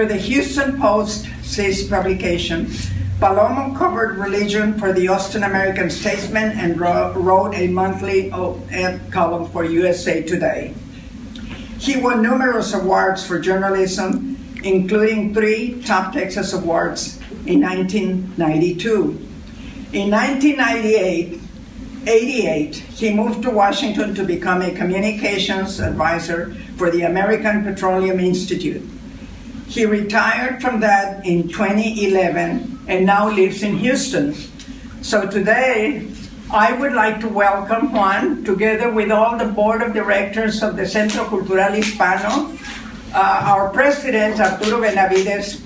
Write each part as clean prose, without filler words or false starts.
After the Houston Post ceased publication, Palomo covered religion for the Austin American Statesman and wrote a monthly column for USA Today. He won numerous awards for journalism, including 3 Top Texas Awards in 1992. In 1988, he moved to Washington to become a communications advisor for the American Petroleum Institute. He retired from that in 2011 and now lives in Houston. So today, I would like to welcome Juan, together with all the board of directors of the Centro Cultural Hispano. Our president, Arturo Benavides,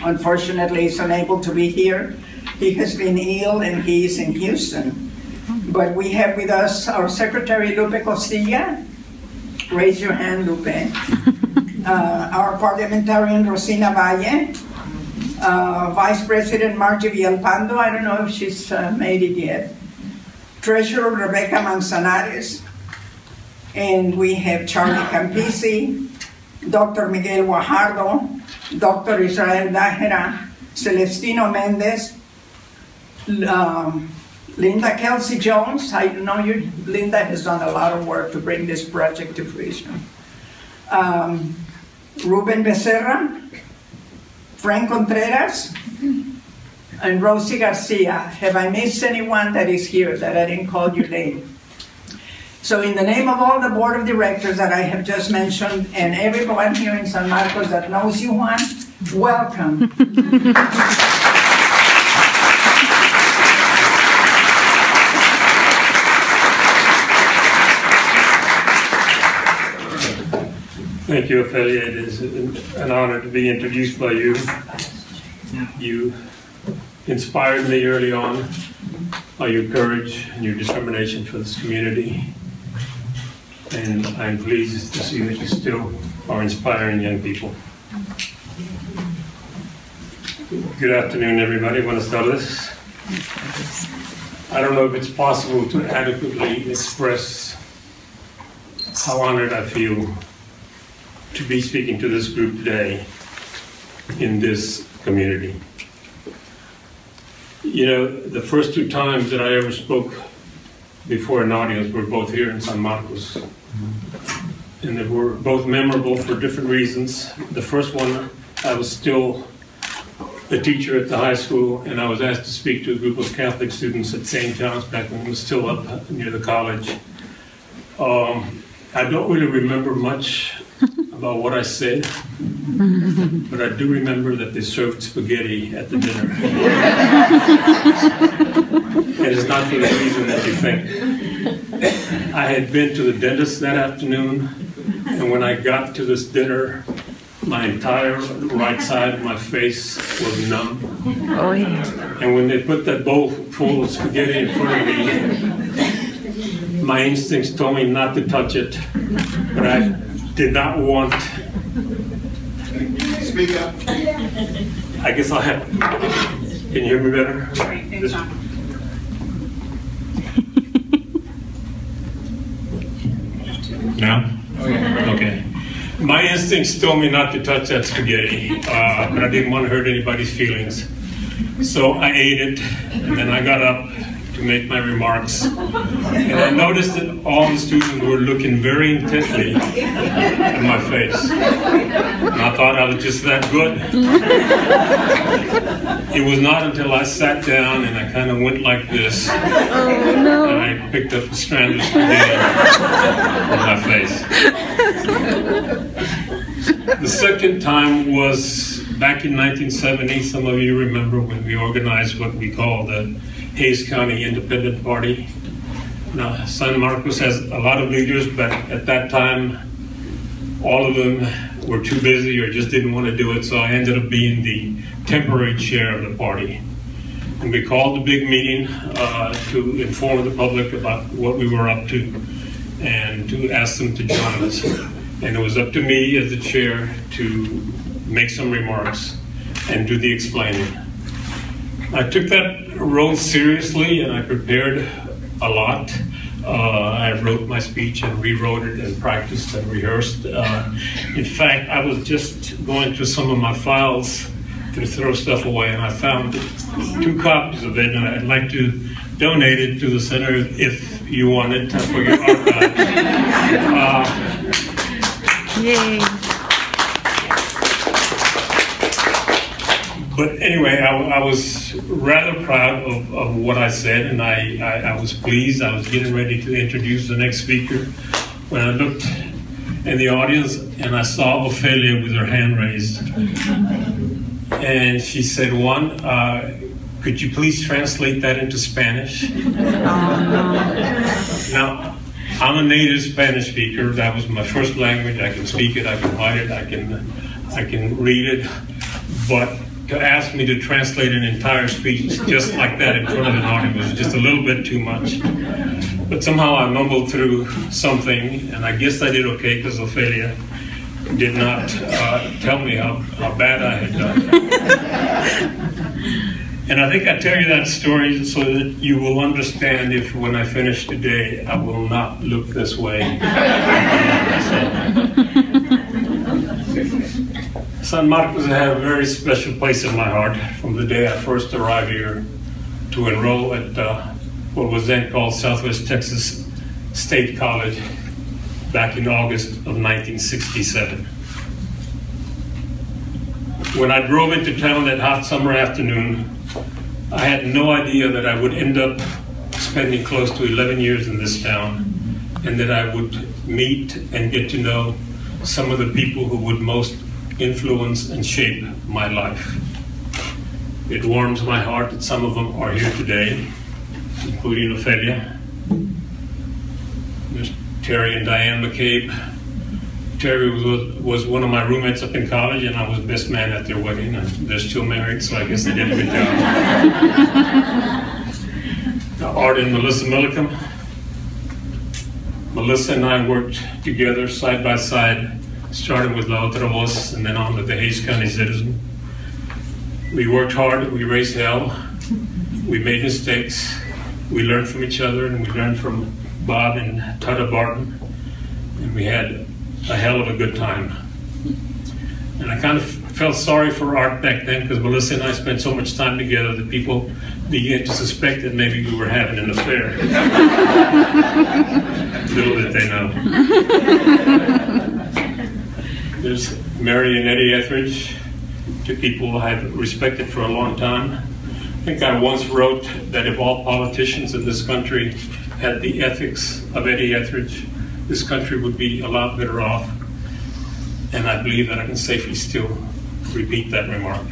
unfortunately is unable to be here. He has been ill and he is in Houston. But we have with us our secretary, Lupe Costilla. Raise your hand, Lupe. Our parliamentarian, Rosina Valle. Vice President Margie Villalpando. I don't know if she's made it yet. Treasurer Rebecca Manzanares. And we have Charlie Campisi, Dr. Miguel Guajardo, Dr. Israel Nájera, Celestino Mendez, Linda Kelsey Jones. I know Linda has done a lot of work to bring this project to fruition. Ruben Becerra, Frank Contreras, and Rosie Garcia. Have I missed anyone that is here that I didn't call your name? So in the name of all the board of directors that I have just mentioned, and everyone here in San Marcos that knows you, Juan, welcome. Thank you, Ophelia. It is an honor to be introduced by you. You inspired me early on by your courage and your determination for this community. And I'm pleased to see that you still are inspiring young people. Good afternoon, everybody. Buenas tardes. I don't know if it's possible to adequately express how honored I feel to be speaking to this group today in this community. You know, the first 2 times that I ever spoke before an audience were both here in San Marcos. And they were both memorable for different reasons. The first one, I was still a teacher at the high school, and I was asked to speak to a group of Catholic students at St. John's back when it was still up near the college. I don't really remember much about what I said, but I do remember that they served spaghetti at the dinner. And it's not for the reason that you think. I had been to the dentist that afternoon, and when I got to this dinner, my entire right side of my face was numb. Oh, yeah. And when they put that bowl full of spaghetti in front of me, my instincts told me not to touch it, but I did not want. Speak up. I guess I'll have. Can you hear me better? Now? Okay. My instincts told me not to touch that spaghetti, but I didn't want to hurt anybody's feelings. So I ate it, and then I got up to make my remarks. And I noticed that all the students were looking very intently at my face. And I thought I was just that good. It was not until I sat down and I kind of went like this that I picked up a strand of spaghetti on my face. The second time was back in 1970. Some of you remember when we organized what we call the Hays County Independent Party. Now, San Marcos has a lot of leaders, but at that time, all of them were too busy or just didn't want to do it, so I ended up being the temporary chair of the party. And we called a big meeting to inform the public about what we were up to and to ask them to join us. And it was up to me as the chair to make some remarks and do the explaining. I took that role seriously and I prepared a lot. I wrote my speech and rewrote it and practiced and rehearsed. In fact, I was just going through some of my files to throw stuff away, and I found 2 copies of it, and I'd like to donate it to the center if you want it for your archives. Yay. But anyway, I was rather proud of what I said, and I was pleased. I was getting ready to introduce the next speaker when I looked in the audience and I saw Ophelia with her hand raised. And she said, Juan, could you please translate that into Spanish? Now, I'm a native Spanish speaker. That was my first language. I can speak it, I can write it, I can read it. But to ask me to translate an entire speech just like that in front of an audience was just a little bit too much. But somehow I mumbled through something, and I guess I did okay because Ophelia did not tell me how bad I had done. And I think I tell you that story so that you will understand if when I finish today, I will not look this way. San Marcos had a very special place in my heart from the day I first arrived here to enroll at what was then called Southwest Texas State College back in August of 1967. When I drove into town that hot summer afternoon, I had no idea that I would end up spending close to 11 years in this town, and that I would meet and get to know some of the people who would most influence and shape my life. It warms my heart that some of them are here today, including Ophelia. There's Terry and Diane McCabe. Terry was one of my roommates up in college, and I was best man at their wedding, and they're still married, so I guess they did a good job. Art and Melissa Millicom. Melissa and I worked together side by side, starting with La Otra Voz and then on with the Hays County Citizen. We worked hard, we raised hell, we made mistakes, we learned from each other, and we learned from Bob and Tutta Barton, and we had a hell of a good time. And I kind of felt sorry for Art back then because Melissa and I spent so much time together that people began to suspect that maybe we were having an affair. Little did they know. There's Mary and Eddie Etheridge, two people I've respected for a long time. I think I once wrote that if all politicians in this country had the ethics of Eddie Etheridge, this country would be a lot better off. And I believe that I can safely still repeat that remark.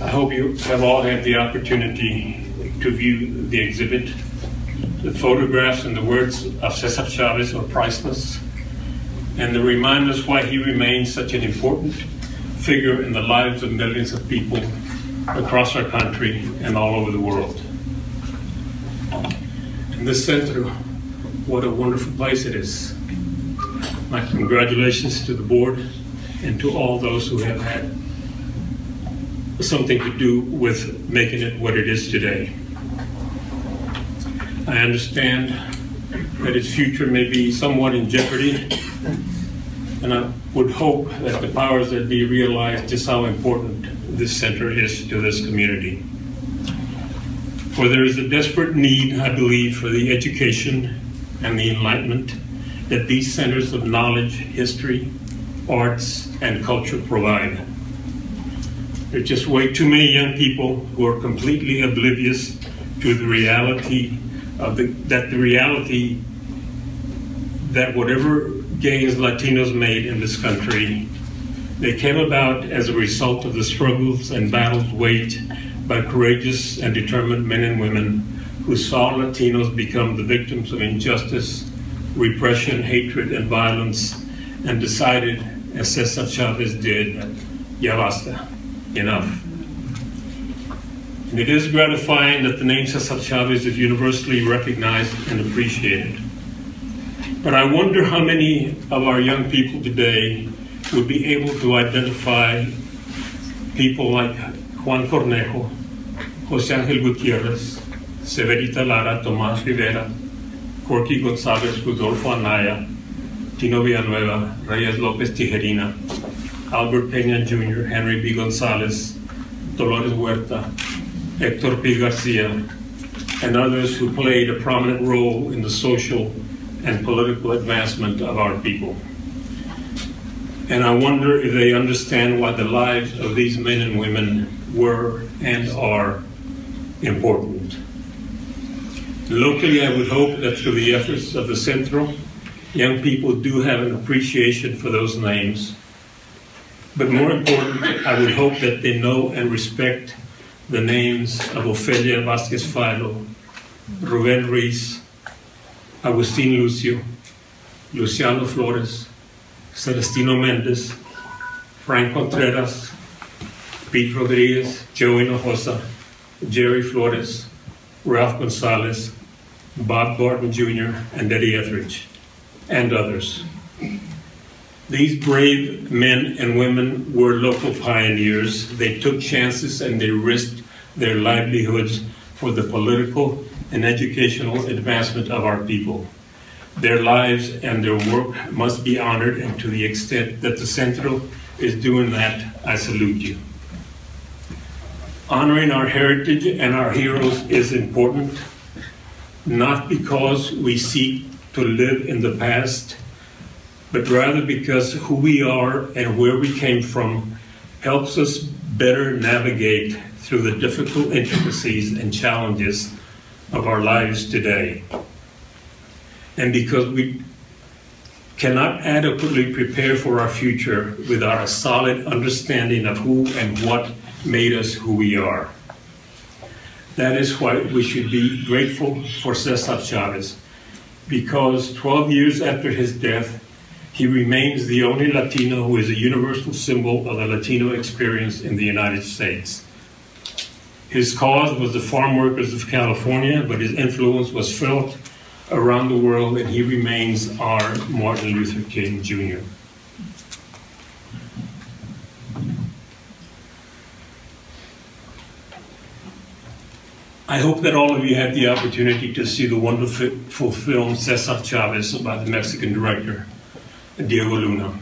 I hope you have all had the opportunity to view the exhibit. The photographs and the words of César Chávez are priceless, and they remind us why he remains such an important figure in the lives of millions of people across our country and all over the world. And this Centro, what a wonderful place it is. My congratulations to the board and to all those who have had something to do with making it what it is today. I understand that its future may be somewhat in jeopardy, and I would hope that the powers that be realize just how important this center is to this community. For there is a desperate need, I believe, for the education and the enlightenment that these centers of knowledge, history, arts, and culture provide. There are just way too many young people who are completely oblivious to the reality of that whatever gains Latinos made in this country, they came about as a result of the struggles and battles waged by courageous and determined men and women who saw Latinos become the victims of injustice, repression, hatred, and violence, and decided, as César Chávez did, ya basta, enough. And it is gratifying that the name César Chávez is universally recognized and appreciated. But I wonder how many of our young people today would be able to identify people like Juan Cornejo, José Ángel Gutiérrez, Severita Lara, Tomás Rivera, Corky González, Rodolfo Anaya, Tino Villanueva, Reyes Lopez Tijerina, Albert Peña Jr., Henry B. Gonzalez, Dolores Huerta, Hector P. Garcia, and others who played a prominent role in the social and political advancement of our people. And I wonder if they understand why the lives of these men and women were and are important. Locally, I would hope that through the efforts of the Centro, young people do have an appreciation for those names. But more important, I would hope that they know and respect the names of Ofelia Vázquez Filo, Rubén Ruiz, Agustín Lucio, Luciano Flores, Celestino Méndez, Frank Contreras, Pete Rodriguez, Joe Hinojosa, Jerry Flores, Ralph Gonzalez, Bob Barton Jr., and Eddie Etheridge, and others. These brave men and women were local pioneers. They took chances and they risked their livelihoods for the political and educational advancement of our people. Their lives and their work must be honored, and to the extent that the Centro is doing that, I salute you. Honoring our heritage and our heroes is important, not because we seek to live in the past, but rather because who we are and where we came from helps us better navigate through the difficult intricacies and challenges of our lives today. And because we cannot adequately prepare for our future without a solid understanding of who and what made us who we are. That is why we should be grateful for César Chávez, because 12 years after his death, he remains the only Latino who is a universal symbol of the Latino experience in the United States. His cause was the farm workers of California, but his influence was felt around the world, and he remains our Martin Luther King Jr. I hope that all of you had the opportunity to see the wonderful film César Chávez by the Mexican director, Diego Luna.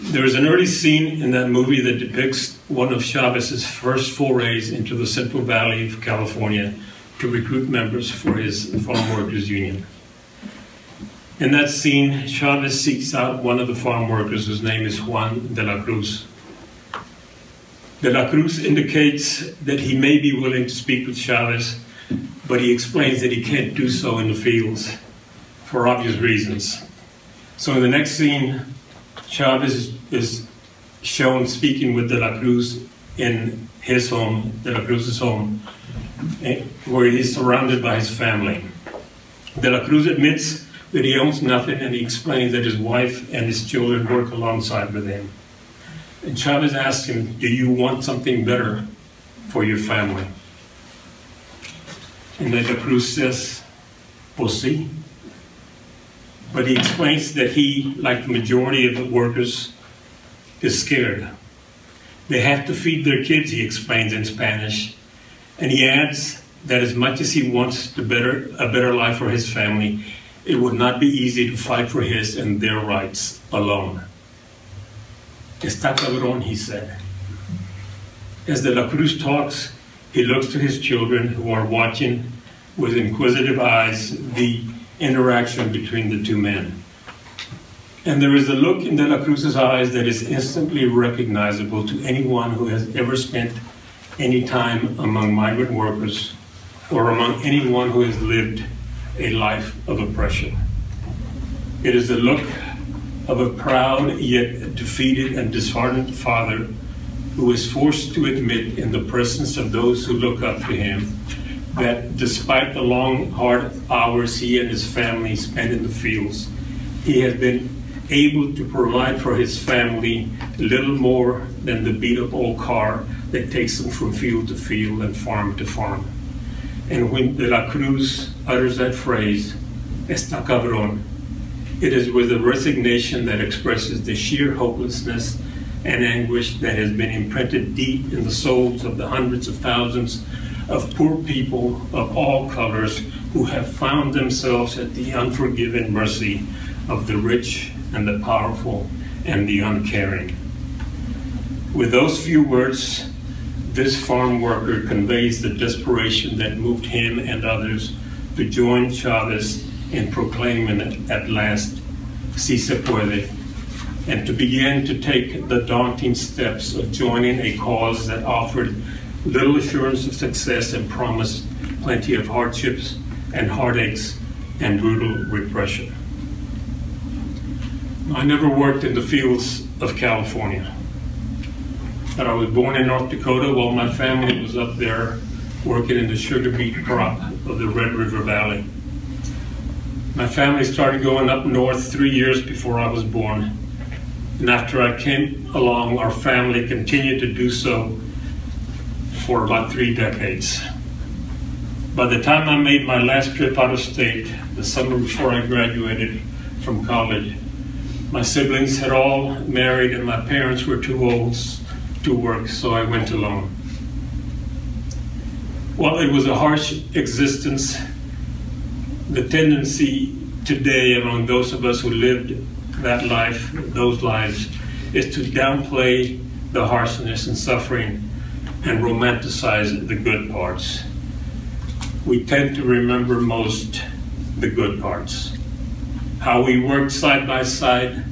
There is an early scene in that movie that depicts one of Chávez's first forays into the Central Valley of California to recruit members for his farm workers union. In that scene, Chávez seeks out one of the farm workers whose name is Juan de la Cruz. De la Cruz indicates that he may be willing to speak with Chávez, but he explains that he can't do so in the fields for obvious reasons. So in the next scene, Chávez is shown speaking with De La Cruz in his home, De La Cruz's home, where he's surrounded by his family. De La Cruz admits that he owns nothing, and he explains that his wife and his children work alongside with him. And Chávez asks him, do you want something better for your family? And De La Cruz says, pues sí. But he explains that he, like the majority of the workers, is scared. They have to feed their kids, he explains in Spanish. And he adds that as much as he wants a better life for his family, it would not be easy to fight for his and their rights alone. Está cabrón, he said. As De La Cruz talks, he looks to his children who are watching with inquisitive eyes the interaction between the two men. And there is a look in De La Cruz's eyes that is instantly recognizable to anyone who has ever spent any time among migrant workers or among anyone who has lived a life of oppression. It is the look of a proud yet defeated and disheartened father who is forced to admit in the presence of those who look up to him that despite the long, hard hours he and his family spent in the fields, he has been able to provide for his family little more than the beat-up old car that takes them from field to field and farm to farm. And when De La Cruz utters that phrase, está cabrón, it is with a resignation that expresses the sheer hopelessness and anguish that has been imprinted deep in the souls of the hundreds of thousands of poor people of all colors who have found themselves at the unforgiving mercy of the rich and the powerful and the uncaring. With those few words, this farm worker conveys the desperation that moved him and others to join Chávez in proclaiming at last, "Si se puede," and to begin to take the daunting steps of joining a cause that offered little assurance of success and promised plenty of hardships and heartaches and brutal repression. I never worked in the fields of California, but I was born in North Dakota while my family was up there working in the sugar beet crop of the Red River Valley. My family started going up north 3 years before I was born, and after I came along, our family continued to do so for about 3 decades. By the time I made my last trip out of state, the summer before I graduated from college, my siblings had all married and my parents were too old to work, so I went alone. While it was a harsh existence, the tendency today among those of us who lived that life, those lives, is to downplay the harshness and suffering and romanticize the good parts. We tend to remember most the good parts. How we worked side by side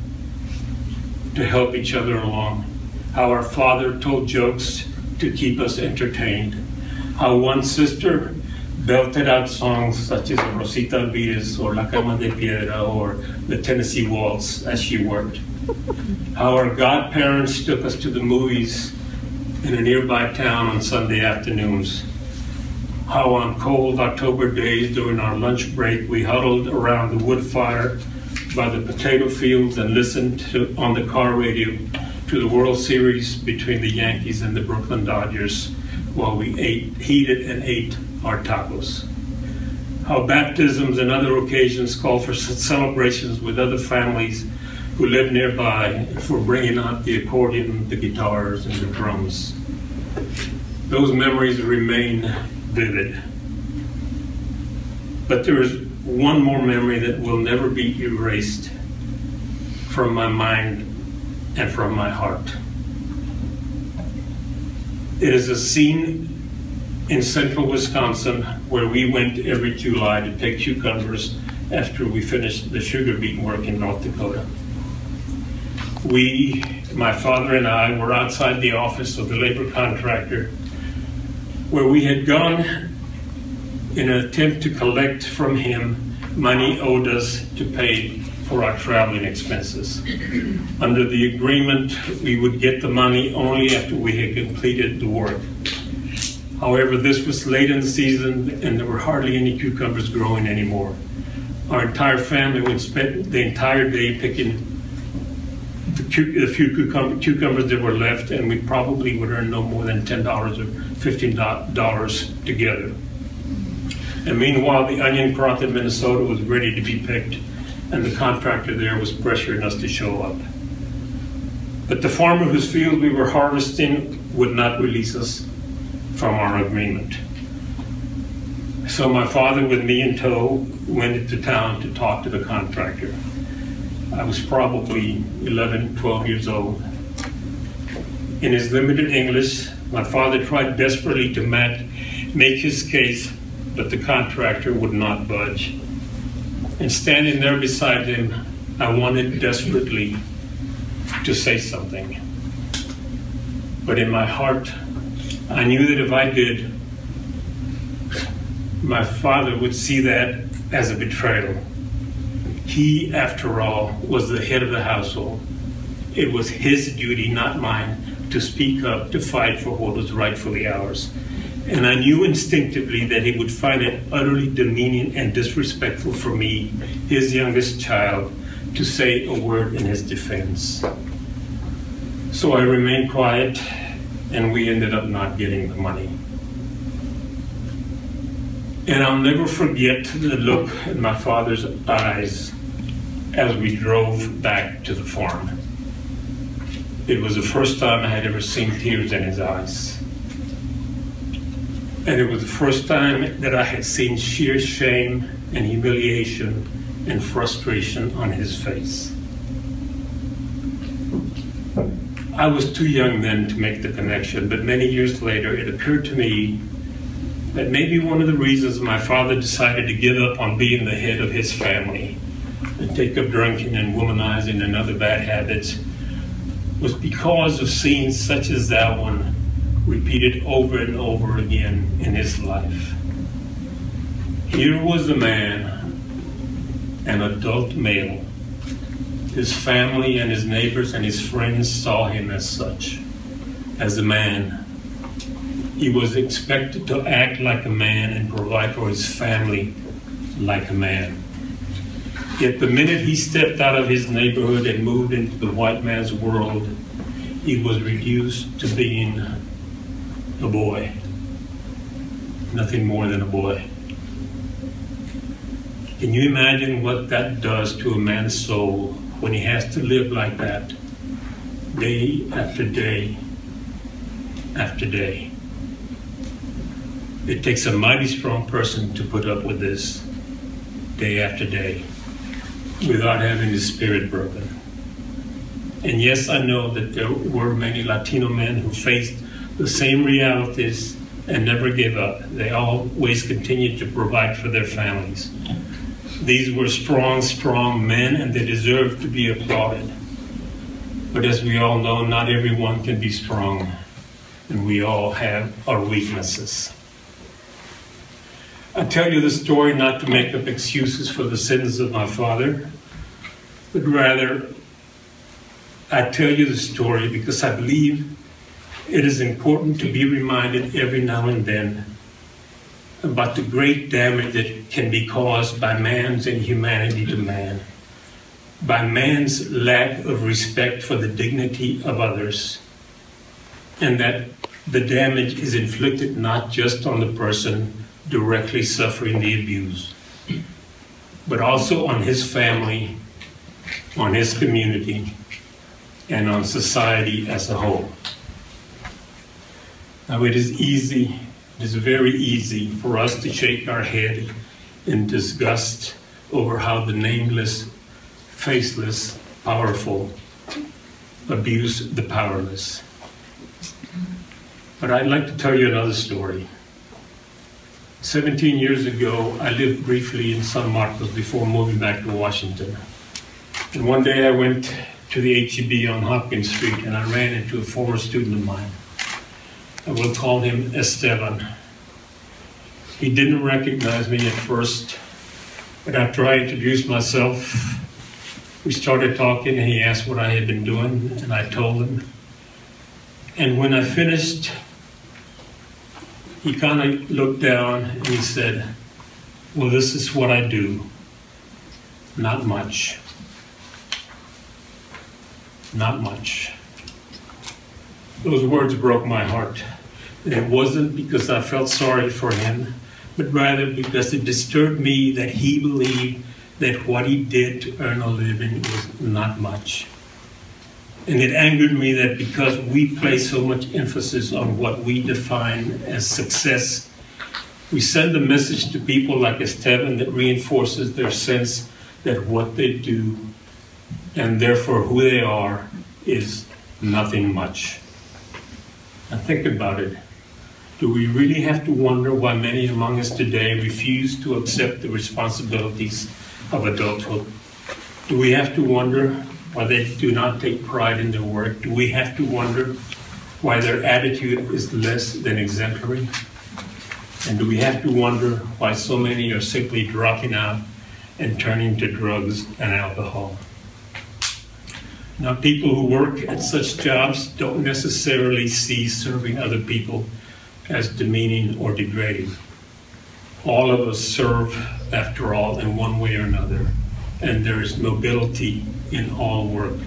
to help each other along. How our father told jokes to keep us entertained. How one sister belted out songs such as Rosita Alvarez or La Cama de Piedra or the Tennessee Waltz as she worked. How our godparents took us to the movies in a nearby town on Sunday afternoons. How on cold October days during our lunch break we huddled around the wood fire by the potato fields and listened to, on the car radio, to the World Series between the Yankees and the Brooklyn Dodgers while we heated and ate our tacos. How baptisms and other occasions call for celebrations with other families who live nearby for bringing out the accordion, the guitars, and the drums. Those memories remain vivid. But there is one more memory that will never be erased from my mind and from my heart. It is a scene in central Wisconsin where we went every July to pick cucumbers after we finished the sugar beet work in North Dakota. We, my father and I, were outside the office of the labor contractor where we had gone in an attempt to collect from him money owed us to pay for our traveling expenses. Under the agreement, we would get the money only after we had completed the work. However, this was late in the season and there were hardly any cucumbers growing anymore. Our entire family would spend the entire day picking the few cucumbers that were left, and we probably would earn no more than $10 or $15 together. And meanwhile, the onion crop in Minnesota was ready to be picked, and the contractor there was pressuring us to show up. But the farmer whose field we were harvesting would not release us from our agreement. So my father, with me in tow, went into town to talk to the contractor. I was probably 11, 12 years old. In his limited English, my father tried desperately to make his case, but the contractor would not budge. And standing there beside him, I wanted desperately to say something. But in my heart, I knew that if I did, my father would see that as a betrayal. He, after all, was the head of the household. It was his duty, not mine, to speak up, to fight for what was rightfully ours. And I knew instinctively that he would find it utterly demeaning and disrespectful for me, his youngest child, to say a word in his defense. So I remained quiet, and we ended up not getting the money. And I'll never forget the look in my father's eyes as we drove back to the farm. It was the first time I had ever seen tears in his eyes. And it was the first time that I had seen sheer shame and humiliation and frustration on his face. I was too young then to make the connection, but many years later it occurred to me that maybe one of the reasons my father decided to give up on being the head of his family and take up drinking and womanizing and other bad habits was because of scenes such as that one repeated over and over again in his life. Here was a man, an adult male. His family and his neighbors and his friends saw him as such, as a man. He was expected to act like a man and provide for his family like a man. Yet the minute he stepped out of his neighborhood and moved into the white man's world, he was reduced to being a boy. Nothing more than a boy. Can you imagine what that does to a man's soul when he has to live like that, day after day after day? It takes a mighty strong person to put up with this day after day without having his spirit broken. And yes, I know that there were many Latino men who faced the same realities and never gave up. They always continued to provide for their families. These were strong, strong men, and they deserve to be applauded. But as we all know, not everyone can be strong, and we all have our weaknesses. I tell you the story not to make up excuses for the sins of my father, but rather I tell you the story because I believe it is important to be reminded every now and then about the great damage that can be caused by man's inhumanity to man, by man's lack of respect for the dignity of others, and that the damage is inflicted not just on the person directly suffering the abuse, but also on his family, on his community, and on society as a whole. Now it is easy, it is very easy for us to shake our head in disgust over how the nameless, faceless, powerful abuse the powerless. But I'd like to tell you another story. 17 years ago, I lived briefly in San Marcos before moving back to Washington. And one day I went to the HEB on Hopkins Street and I ran into a former student of mine. I will call him Esteban. He didn't recognize me at first, but after I introduced myself, we started talking and he asked what I had been doing, and I told him. And when I finished, he kind of looked down and he said, "Well, this is what I do. Not much. Not much." Those words broke my heart. And it wasn't because I felt sorry for him, but rather because it disturbed me that he believed that what he did to earn a living was not much. And it angered me that because we place so much emphasis on what we define as success, we send a message to people like Esteban that reinforces their sense that what they do, and therefore who they are, is nothing much. Now think about it. Do we really have to wonder why many among us today refuse to accept the responsibilities of adulthood? Do we have to wonder why they do not take pride in their work? Do we have to wonder why their attitude is less than exemplary? And do we have to wonder why so many are simply dropping out and turning to drugs and alcohol? Now, people who work at such jobs don't necessarily see serving other people as demeaning or degrading. All of us serve, after all, in one way or another, and there is nobility in all work.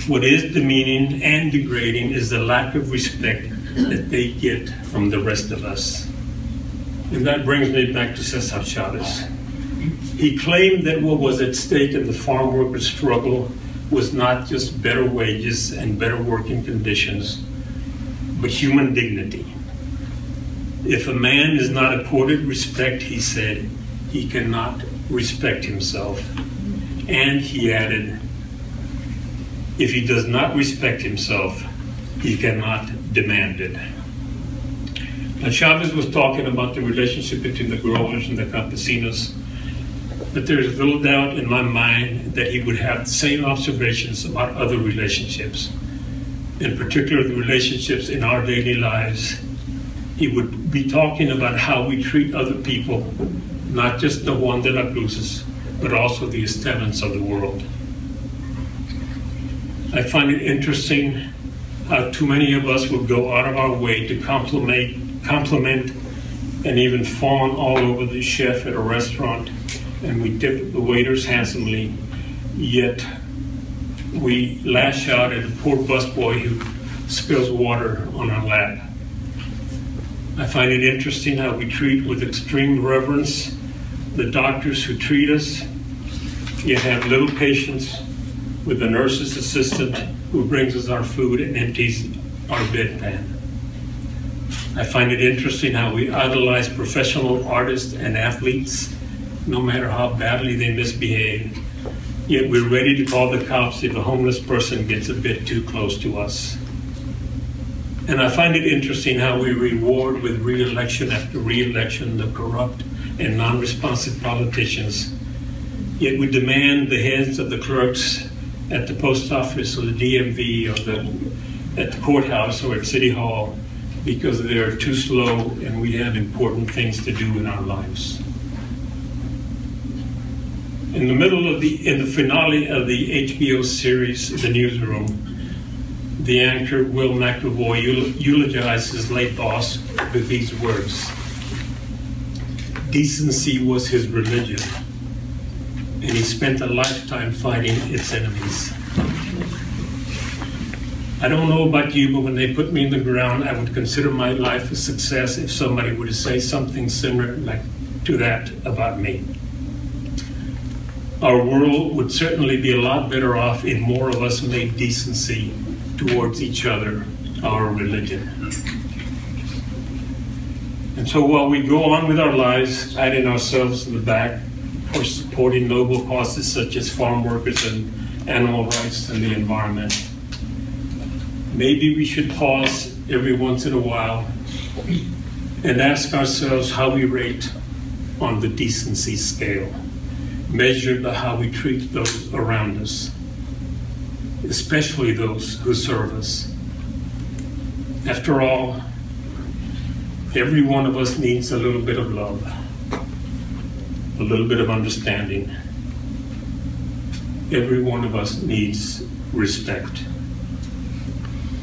What is demeaning and degrading is the lack of respect that they get from the rest of us. And that brings me back to César Chávez. He claimed that what was at stake in the farm workers' struggle was not just better wages and better working conditions, but human dignity. If a man is not accorded respect, he said, he cannot respect himself. And he added, if he does not respect himself, he cannot demand it. Now, Chávez was talking about the relationship between the growers and the campesinos, but there's little doubt in my mind that he would have the same observations about other relationships, in particular the relationships in our daily lives. He would be talking about how we treat other people, not just the Juan de la Cruzes, but also the Estevans of the world. I find it interesting how too many of us will go out of our way to compliment and even fawn all over the chef at a restaurant, and we tip the waiters handsomely, yet we lash out at a poor busboy who spills water on our lap. I find it interesting how we treat with extreme reverence the doctors who treat us, yet have little patience with the nurse's assistant who brings us our food and empties our bedpan. I find it interesting how we idolize professional artists and athletes, no matter how badly they misbehave, yet we're ready to call the cops if a homeless person gets a bit too close to us. And I find it interesting how we reward with re-election after re-election the corrupt and non-responsive politicians, yet we demand the heads of the clerks at the post office or the DMV or at the courthouse or at City Hall because they are too slow and we have important things to do in our lives. In the finale of the HBO series, The Newsroom, the anchor, Will McAvoy, eulogized his late boss with these words: decency was his religion, and he spent a lifetime fighting its enemies. I don't know about you, but when they put me in the ground, I would consider my life a success if somebody were to say something similar to that about me. Our world would certainly be a lot better off if more of us made decency towards each other our religion. And so while we go on with our lives, patting ourselves in the back for supporting noble causes such as farm workers and animal rights and the environment, maybe we should pause every once in a while and ask ourselves how we rate on the decency scale, measured by how we treat those around us, especially those who serve us. After all, every one of us needs a little bit of love, a little bit of understanding. Every one of us needs respect,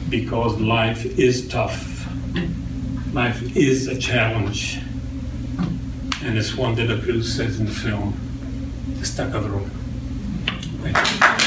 because life is tough. Life is a challenge. And as Juan de la Cruz says in the film, está cabrón. Thank you.